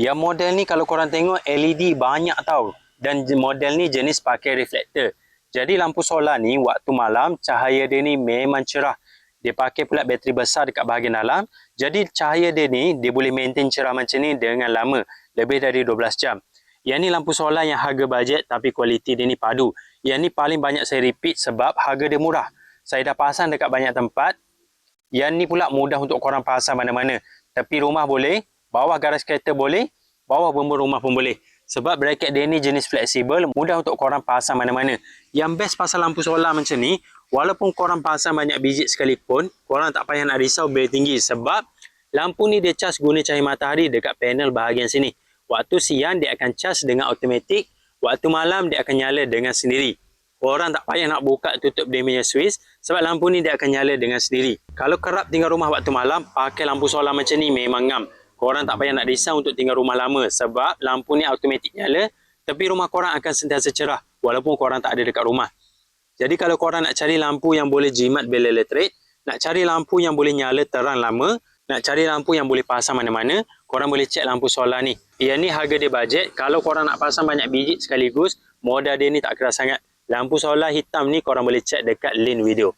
Yang model ni kalau korang tengok LED banyak tau. Dan model ni jenis pakai reflektor. Jadi lampu solar ni waktu malam cahaya dia ni memang cerah. Dia pakai pula bateri besar dekat bahagian dalam. Jadi cahaya dia ni dia boleh maintain cerah macam ni dengan lama. Lebih dari 12 jam. Yang ni lampu solar yang harga bajet tapi kualiti dia ni padu. Yang ni paling banyak saya repeat sebab harga dia murah. Saya dah pasang dekat banyak tempat. Yang ni pula mudah untuk korang pasang mana-mana. Tepi rumah boleh, bawah garas kereta boleh, bawah bumbung rumah pun boleh. Sebab bracket dia ni jenis fleksibel, mudah untuk korang pasang mana-mana. Yang best pasal lampu solar macam ni, walaupun korang pasang banyak biji sekalipun, korang tak payah nak risau bil tinggi. Sebab lampu ni dia cas guna cahaya matahari dekat panel bahagian sini. Waktu siang dia akan cas dengan automatik, waktu malam dia akan nyala dengan sendiri. Korang tak payah nak buka tutup dia punya switch sebab lampu ni dia akan nyala dengan sendiri. Kalau kerap tinggal rumah waktu malam, pakai lampu solar macam ni memang ngam. Korang tak payah nak risau untuk tinggal rumah lama sebab lampu ni automatik nyala, tapi rumah korang akan sentiasa cerah walaupun korang tak ada dekat rumah. Jadi kalau korang nak cari lampu yang boleh jimat bil elektrik, nak cari lampu yang boleh nyala terang lama, nak cari lampu yang boleh pasang mana-mana, korang boleh cek lampu solar ni. Yang ni harga dia bajet. Kalau korang nak pasang banyak biji sekaligus, modal dia ni tak keras sangat. Lampu solar hitam ni korang boleh cek dekat link video.